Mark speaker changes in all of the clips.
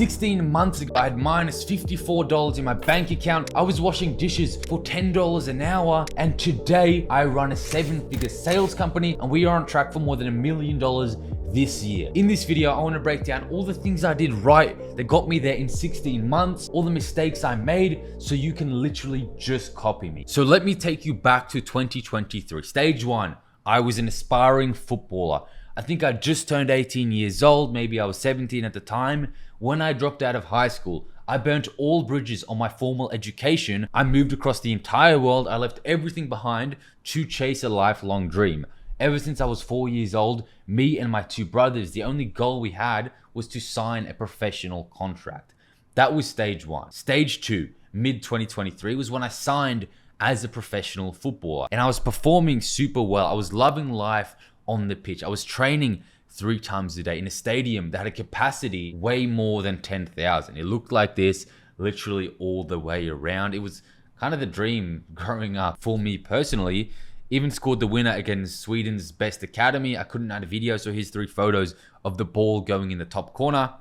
Speaker 1: 16 months ago, I had minus $54 in my bank account. I was washing dishes for $10 an hour. And today I run a 7-figure sales company and we are on track for more than $1 million this year. In this video, I want to break down all the things I did right that got me there in 16 months, all the mistakes I made, so you can literally just copy me. So let me take you back to 2023. Stage one, I was an aspiring footballer. I think I just turned 18 years old, maybe I was 17 at the time. When I dropped out of high school, I burnt all bridges on my formal education. I moved across the entire world. I left everything behind to chase a lifelong dream. Ever since I was 4 years old, me and my two brothers, the only goal we had was to sign a professional contract. That was stage one. Stage two, mid 2023, was when I signed as a professional footballer and I was performing super well. I was loving life on the pitch. I was training 3 times a day in a stadium that had a capacity way more than 10,000. It looked like this literally all the way around. It was kind of the dream growing up for me personally. Even scored the winner against Sweden's best academy. I couldn't add a video, so here's 3 photos of the ball going in the top corner.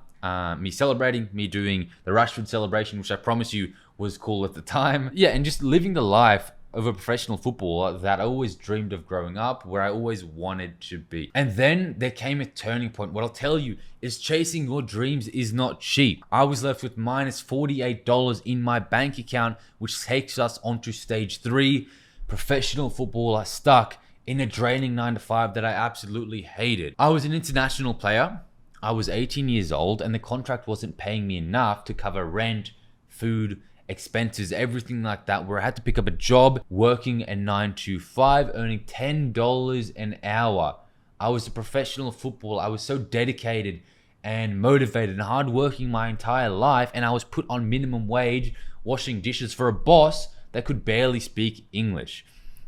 Speaker 1: Me celebrating, me doing the Rashford celebration, which I promise you was cool at the time. Yeah, and just living the life of a professional footballer that I always dreamed of growing up, where I always wanted to be. And then there came a turning point. What I'll tell you is chasing your dreams is not cheap. I was left with minus $48 in my bank account, which takes us onto stage 3. Professional footballer stuck in a draining 9-to-5 that I absolutely hated. I was an international player. I was 18 years old and the contract wasn't paying me enough to cover rent, food, expenses, everything like that, where I had to pick up a job working a 9-to-5, earning $10 an hour. I was a professional footballer. I was so dedicated and motivated and hardworking my entire life, and I was put on minimum wage washing dishes for a boss that could barely speak English.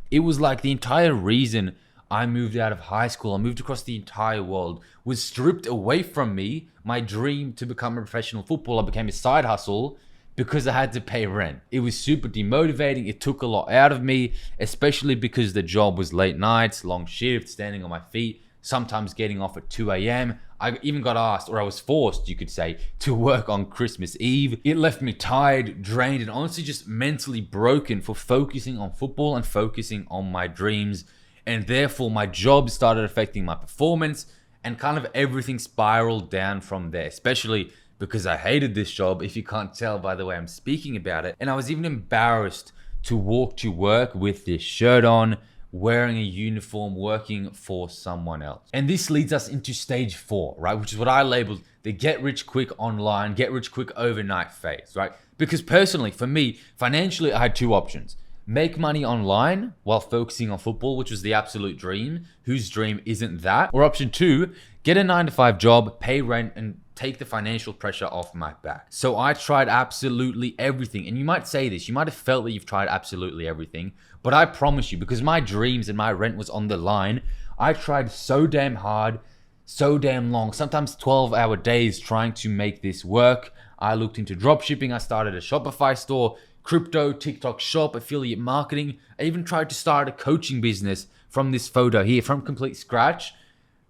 Speaker 1: It was like the entire reason I moved out of high school, I moved across the entire world, was stripped away from me. My dream to become a professional footballer became a side hustle because I had to pay rent. It was super demotivating. It took a lot out of me, especially because the job was late nights, long shifts, standing on my feet, sometimes getting off at 2 a.m. I even got asked, or I was forced, you could say, to work on Christmas Eve. It left me tired, drained, and honestly just mentally broken for focusing on football and focusing on my dreams. And therefore, my job started affecting my performance and kind of everything spiraled down from there, especially because I hated this job, if you can't tell by the way I'm speaking about it. And I was even embarrassed to walk to work with this shirt on, wearing a uniform, working for someone else. And this leads us into stage 4, right? Which is what I labeled the get rich quick online, get rich quick overnight phase, right? Because personally, for me, financially, I had 2 options. Make money online while focusing on football, which was the absolute dream. Whose dream isn't that? Or option 2, get a 9-to-5 job, pay rent, and take the financial pressure off my back. So I tried absolutely everything. And you might say this, you might have felt that you've tried absolutely everything, but I promise you, because my dreams and my rent was on the line, I tried so damn hard, so damn long, sometimes 12-hour days trying to make this work. I looked into dropshipping. I started a Shopify store, crypto, TikTok shop, affiliate marketing. I even tried to start a coaching business from this photo here, from complete scratch.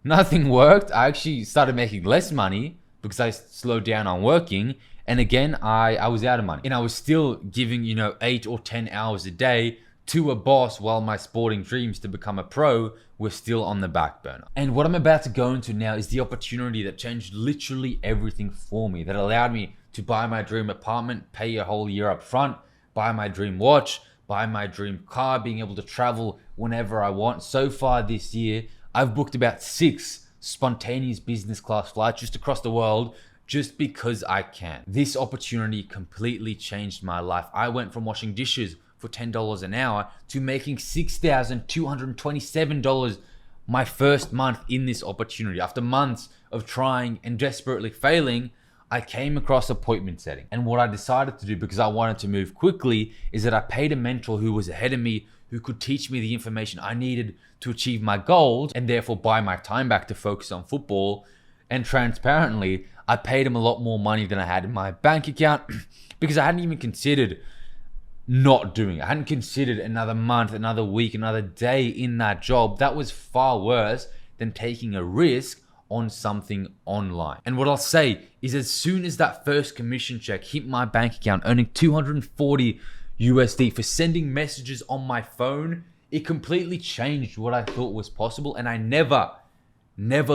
Speaker 1: Nothing worked. I actually started making less money because I slowed down on working. And again, I was out of money. And I was still giving, 8 or 10 hours a day to a boss while my sporting dreams to become a pro were still on the back burner. And what I'm about to go into now is the opportunity that changed literally everything for me, that allowed me to buy my dream apartment, pay a whole year up front, buy my dream watch, buy my dream car, being able to travel whenever I want. So far this year, I've booked about 6 spontaneous business class flights just across the world, just because I can. This opportunity completely changed my life. I went from washing dishes for $10 an hour to making $6,227 my first month in this opportunity. After months of trying and desperately failing, I came across appointment setting. And what I decided to do, because I wanted to move quickly, is that I paid a mentor who was ahead of me, who could teach me the information I needed to achieve my goals and therefore buy my time back to focus on football. And transparently, I paid him a lot more money than I had in my bank account because I hadn't even considered not doing it. I hadn't considered another month, another week, another day in that job. That was far worse than taking a risk on something online. And what I'll say is, as soon as that first commission check hit my bank account, earning 240 USD for sending messages on my phone, it completely changed what I thought was possible. And I never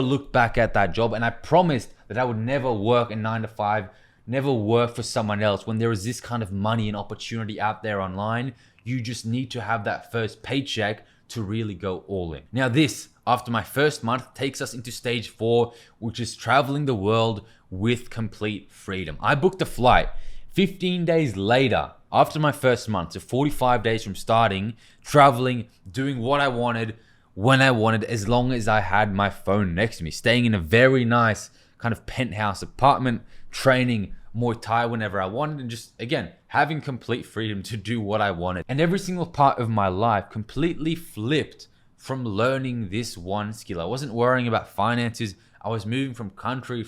Speaker 1: looked back at that job. And I promised that I would never work a 9 to 5, never work for someone else. When there is this kind of money and opportunity out there online, you just need to have that first paycheck to really go all in. Now this, after my first month, takes us into stage 4, which is traveling the world with complete freedom. I booked a flight 15 days later, after my first month, so 45 days from starting, traveling, doing what I wanted, when I wanted, as long as I had my phone next to me, staying in a very nice kind of penthouse apartment, training Muay Thai whenever I wanted, and just, again, having complete freedom to do what I wanted. And every single part of my life completely flipped from learning this one skill. I wasn't worrying about finances. I was moving from country,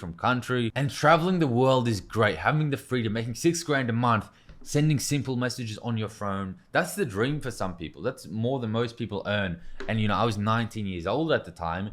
Speaker 1: and traveling the world is great. Having the freedom, making $6,000 a month, sending simple messages on your phone. That's the dream for some people. That's more than most people earn. And I was 19 years old at the time,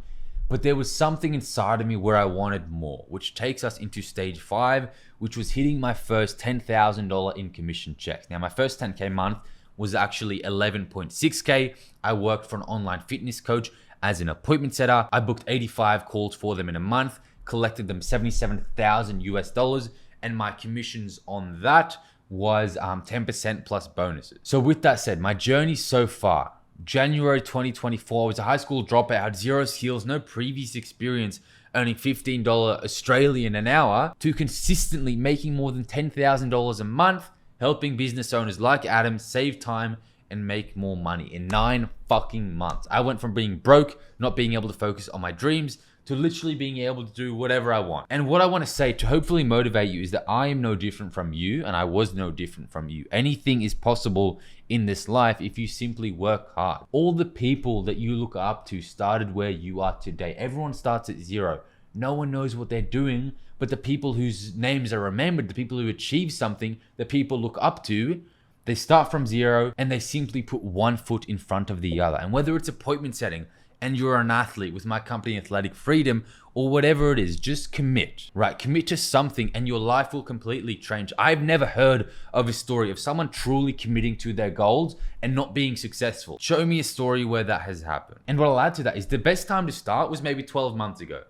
Speaker 1: but there was something inside of me where I wanted more, which takes us into stage 5, which was hitting my first $10,000 in commission checks. Now, my first 10K month was actually 11.6K. I worked for an online fitness coach as an appointment setter. I booked 85 calls for them in a month, collected them 77,000 US dollars, and my commissions on that was 10% plus bonuses. So with that said, my journey so far, January 2024, I was a high school dropout, had zero skills, no previous experience, earning $15 Australian an hour, to consistently making more than $10,000 a month, helping business owners like Adam save time and make more money in 9 fucking months. I went from being broke, not being able to focus on my dreams, to literally being able to do whatever I want. And what I want to say to hopefully motivate you is that I am no different from you, and I was no different from you. Anything is possible in this life if you simply work hard. All the people that you look up to started where you are today. Everyone starts at zero. No one knows what they're doing, but the people whose names are remembered, the people who achieve something that people look up to, they start from zero and they simply put one foot in front of the other. And whether it's appointment setting, and you're an athlete with my company, Athletic Freedom, or whatever it is, just commit, right? Commit to something and your life will completely change. I've never heard of a story of someone truly committing to their goals and not being successful. Show me a story where that has happened. And what I'll add to that is the best time to start was maybe 12 months ago,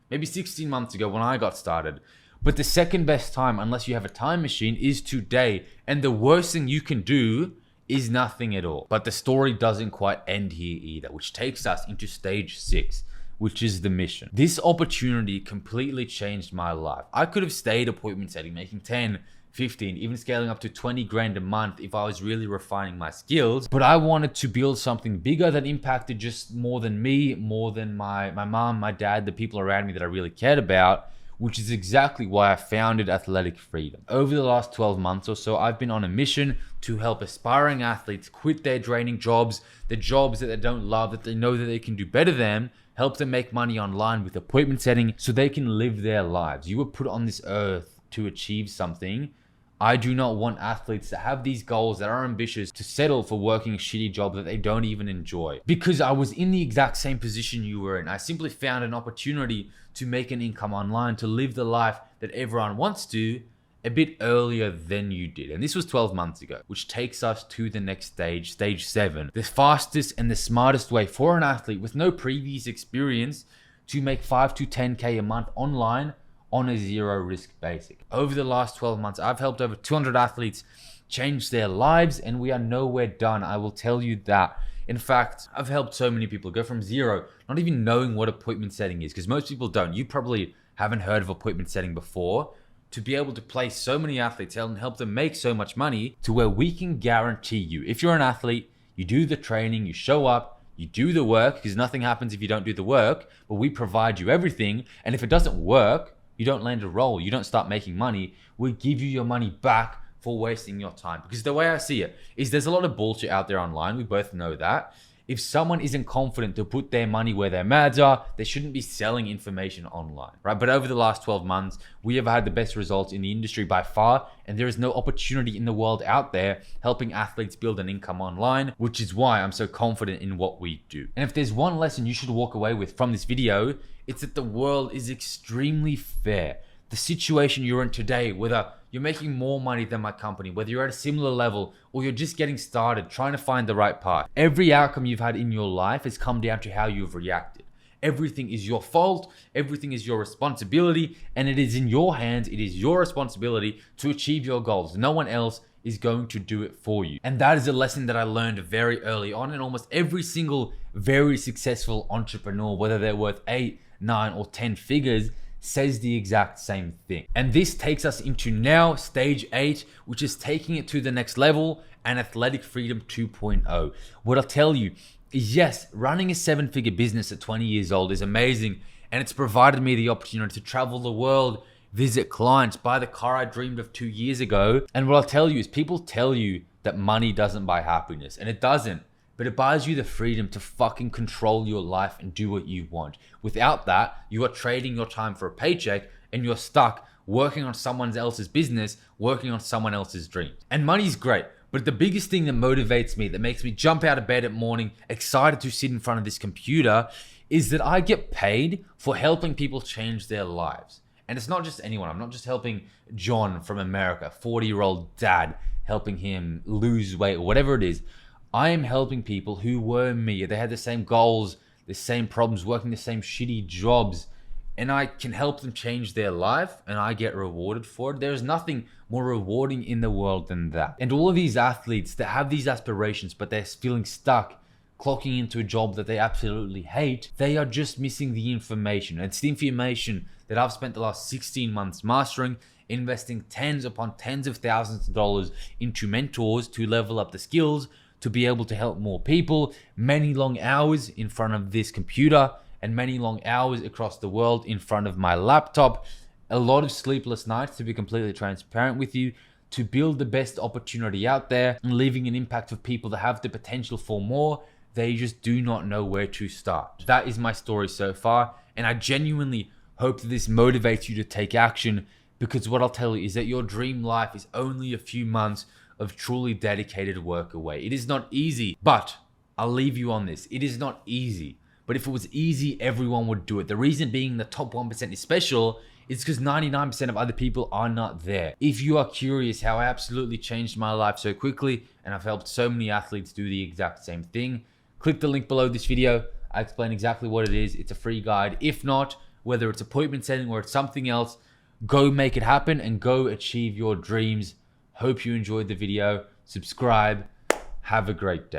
Speaker 1: maybe 16 months ago when I got started. But the second best time, unless you have a time machine, is today. And the worst thing you can do is nothing at all. But the story doesn't quite end here either, which takes us into stage 6, which is the mission. This opportunity completely changed my life. I could have stayed appointment setting, making 10, 15, even scaling up to 20 grand a month if I was really refining my skills. But I wanted to build something bigger that impacted just more than me, more than my mom, my dad, the people around me that I really cared about, which is exactly why I founded Athletic Freedom. Over the last 12 months or so, I've been on a mission to help aspiring athletes quit their draining jobs, the jobs that they don't love, that they know that they can do better than, help them make money online with appointment setting so they can live their lives. You were put on this earth to achieve something. I do not want athletes that have these goals that are ambitious to settle for working a shitty job that they don't even enjoy. Because I was in the exact same position you were in. I simply found an opportunity to make an income online, to live the life that everyone wants to, a bit earlier than you did. And this was 12 months ago, which takes us to the next stage, stage 7. The fastest and the smartest way for an athlete with no previous experience to make 5 to 10K a month online on a zero risk basic. Over the last 12 months, I've helped over 200 athletes change their lives, and we are nowhere done. I will tell you that. In fact, I've helped so many people go from zero, not even knowing what appointment setting is, because most people don't. You probably haven't heard of appointment setting before, to be able to place so many athletes and help them make so much money to where we can guarantee you, if you're an athlete, you do the training, you show up, you do the work, because nothing happens if you don't do the work, but we provide you everything. And if it doesn't work, you don't land a role, you don't start making money, we give you your money back for wasting your time. Because the way I see it is there's a lot of bullshit out there online. We both know that. If someone isn't confident to put their money where their mouths are, they shouldn't be selling information online, right? But over the last 12 months, we have had the best results in the industry by far, and there is no opportunity in the world out there helping athletes build an income online, which is why I'm so confident in what we do. And if there's one lesson you should walk away with from this video, it's that the world is extremely fair. The situation you're in today, whether you're making more money than my company, whether you're at a similar level, or you're just getting started, trying to find the right path, every outcome you've had in your life has come down to how you've reacted. Everything is your fault, everything is your responsibility, and it is in your hands, it is your responsibility to achieve your goals. No one else is going to do it for you. And that is a lesson that I learned very early on, and almost every single very successful entrepreneur, whether they're worth 8, 9, or 10 figures, says the exact same thing. And this takes us into now stage 8, which is taking it to the next level, and athletic freedom 2.0. What I'll tell you is, yes, running a 7-figure business at 20 years old is amazing, and it's provided me the opportunity to travel the world, visit clients, buy the car I dreamed of 2 years ago. And what I'll tell you is, people tell you that money doesn't buy happiness, and it doesn't. But it buys you the freedom to fucking control your life and do what you want. Without that, you are trading your time for a paycheck, and you're stuck working on someone else's business, working on someone else's dreams. And money's great, but the biggest thing that motivates me, that makes me jump out of bed at morning, excited to sit in front of this computer, is that I get paid for helping people change their lives. And it's not just anyone. I'm not just helping John from America, 40-year-old dad, helping him lose weight or whatever it is. I am helping people who were me. They had the same goals, the same problems, working the same shitty jobs, and I can help them change their life, and I get rewarded for it. There's nothing more rewarding in the world than that. And all of these athletes that have these aspirations, but they're feeling stuck, clocking into a job that they absolutely hate, they are just missing the information. And it's the information that I've spent the last 16 months mastering, investing tens upon tens of thousands of dollars into mentors to level up the skills, to be able to help more people, many long hours in front of this computer, and many long hours across the world in front of my laptop, a lot of sleepless nights, to be completely transparent with you, to build the best opportunity out there and leaving an impact of people that have the potential for more. They just do not know where to start. That is my story so far, and I genuinely hope that this motivates you to take action, because what I'll tell you is that your dream life is only a few months of truly dedicated work away. It is not easy, but I'll leave you on this. It is not easy, but if it was easy, everyone would do it. The reason being the top 1% is special is because 99% of other people are not there. If you are curious how I absolutely changed my life so quickly, and I've helped so many athletes do the exact same thing, click the link below this video. I explain exactly what it is. It's a free guide. If not, whether it's appointment setting or it's something else, go make it happen and go achieve your dreams. Hope you enjoyed the video. Subscribe. Have a great day.